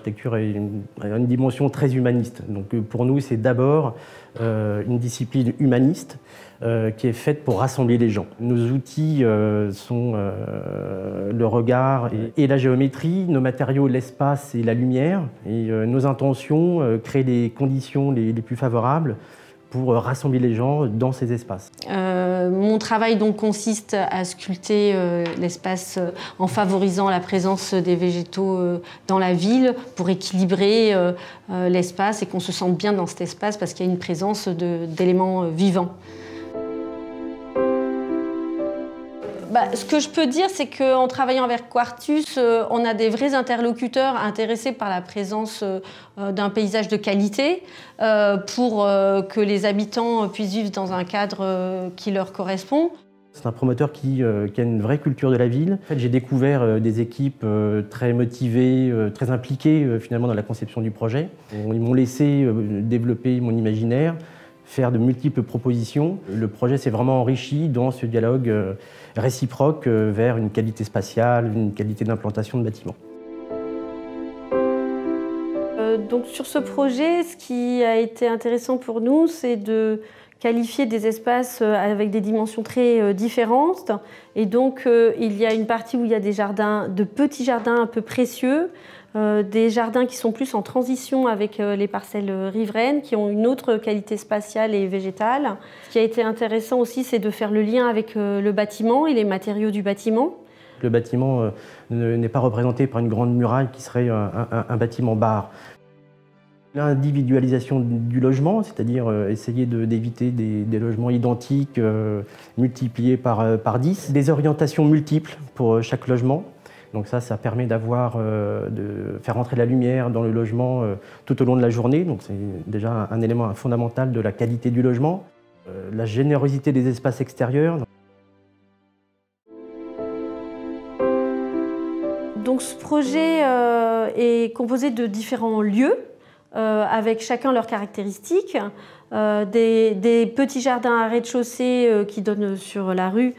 l'architecture a une dimension très humaniste. Donc pour nous, c'est d'abord une discipline humaniste qui est faite pour rassembler les gens. Nos outils sont le regard et la géométrie, nos matériaux, l'espace et la lumière. Et nos intentions créent les conditions les plus favorables pour rassembler les gens dans ces espaces. Mon travail donc consiste à sculpter l'espace en favorisant la présence des végétaux dans la ville pour équilibrer l'espace et qu'on se sente bien dans cet espace parce qu'il y a une présence d'éléments vivants. Ce que je peux dire, c'est qu'en travaillant avec Quartus, on a des vrais interlocuteurs intéressés par la présence d'un paysage de qualité pour que les habitants puissent vivre dans un cadre qui leur correspond. C'est un promoteur qui a une vraie culture de la ville. En fait, j'ai découvert des équipes très motivées, très impliquées finalement dans la conception du projet. Ils m'ont laissé développer mon imaginaire, faire de multiples propositions. Le projet s'est vraiment enrichi dans ce dialogue réciproque vers une qualité spatiale, une qualité d'implantation de bâtiments. Donc sur ce projet, ce qui a été intéressant pour nous, c'est de qualifier des espaces avec des dimensions très différentes. Et donc il y a une partie où il y a des jardins, de petits jardins un peu précieux, des jardins qui sont plus en transition avec les parcelles riveraines, qui ont une autre qualité spatiale et végétale. Ce qui a été intéressant aussi, c'est de faire le lien avec le bâtiment et les matériaux du bâtiment. Le bâtiment n'est pas représenté par une grande muraille qui serait un bâtiment bar. L'individualisation du logement, c'est-à-dire essayer d'éviter des logements identiques multipliés par 10. Des orientations multiples pour chaque logement. Donc ça permet de faire entrer la lumière dans le logement tout au long de la journée. Donc c'est déjà un élément fondamental de la qualité du logement. La générosité des espaces extérieurs. Donc ce projet est composé de différents lieux, avec chacun leurs caractéristiques. Des petits jardins à rez-de-chaussée qui donnent sur la rue,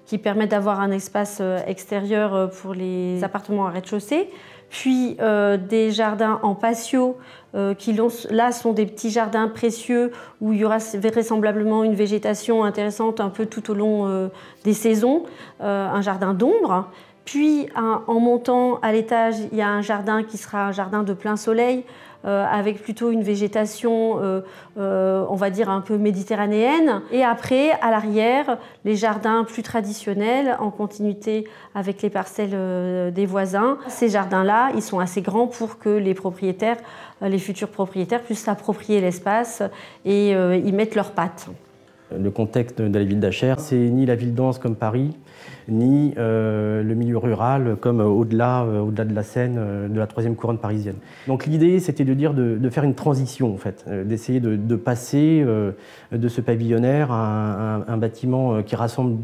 qui permettent d'avoir un espace extérieur pour les appartements à rez-de-chaussée. Puis des jardins en patio qui là sont des petits jardins précieux où il y aura vraisemblablement une végétation intéressante un peu tout au long des saisons, un jardin d'ombre. Puis en montant à l'étage, il y a un jardin qui sera un jardin de plein soleil avec plutôt une végétation, on va dire, un peu méditerranéenne. Et après, à l'arrière, les jardins plus traditionnels, en continuité avec les parcelles des voisins. Ces jardins-là, ils sont assez grands pour que les propriétaires, les futurs propriétaires, puissent s'approprier l'espace et y mettre leurs pattes. Le contexte de la ville d'Achères, c'est ni la ville dense comme Paris, ni le milieu rural comme au-delà de la Seine, de la troisième couronne parisienne. Donc l'idée, c'était de dire de faire une transition, en fait, d'essayer de passer de ce pavillonnaire à un bâtiment qui rassemble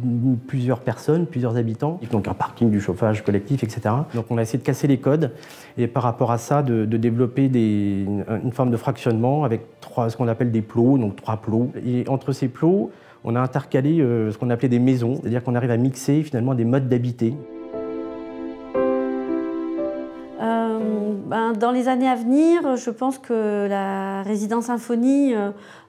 plusieurs personnes, plusieurs habitants, donc un parking, du chauffage collectif, etc. Donc on a essayé de casser les codes et par rapport à ça, de développer une forme de fractionnement avec ce qu'on appelle des plots, donc 3 plots. Et entre ces plots, on a intercalé ce qu'on appelait des maisons, c'est-à-dire qu'on arrive à mixer finalement des modes d'habiter. Dans les années à venir, je pense que la résidence Symphonie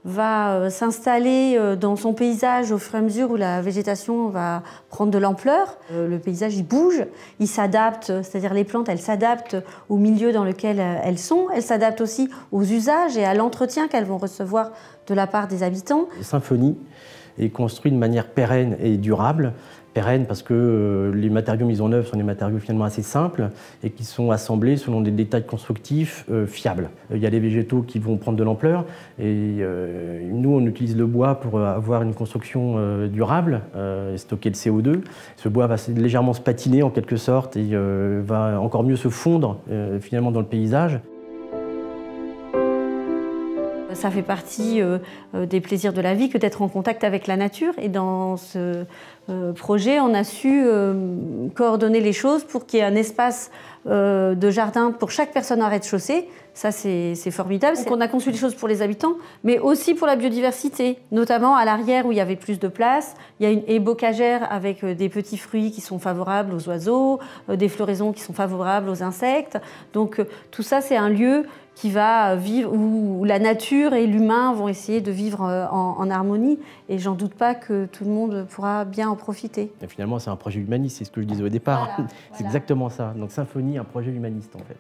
va s'installer dans son paysage au fur et à mesure où la végétation va prendre de l'ampleur. Le paysage, il bouge, il s'adapte, c'est-à-dire les plantes, elles s'adaptent au milieu dans lequel elles sont. Elles s'adaptent aussi aux usages et à l'entretien qu'elles vont recevoir de la part des habitants. Symphonie est construit de manière pérenne et durable. Pérenne parce que les matériaux mis en œuvre sont des matériaux finalement assez simples et qui sont assemblés selon des détails constructifs fiables. Il y a les végétaux qui vont prendre de l'ampleur et nous on utilise le bois pour avoir une construction durable et stocker le CO2. Ce bois va légèrement se patiner en quelque sorte et va encore mieux se fondre finalement dans le paysage. Ça fait partie des plaisirs de la vie que d'être en contact avec la nature. Et dans ce projet, on a su coordonner les choses pour qu'il y ait un espace de jardin pour chaque personne en rez-de-chaussée. Ça, c'est formidable. Donc, on a conçu les choses pour les habitants, mais aussi pour la biodiversité, notamment à l'arrière où il y avait plus de place. Il y a une haie bocagère avec des petits fruits qui sont favorables aux oiseaux, des floraisons qui sont favorables aux insectes. Donc, tout ça, c'est un lieu qui va vivre, où la nature et l'humain vont essayer de vivre en harmonie. Et j'en doute pas que tout le monde pourra bien en profiter. Et finalement, c'est un projet humaniste, c'est ce que je disais au départ. Voilà, C'est exactement ça. Donc Symphonie, un projet humaniste en fait.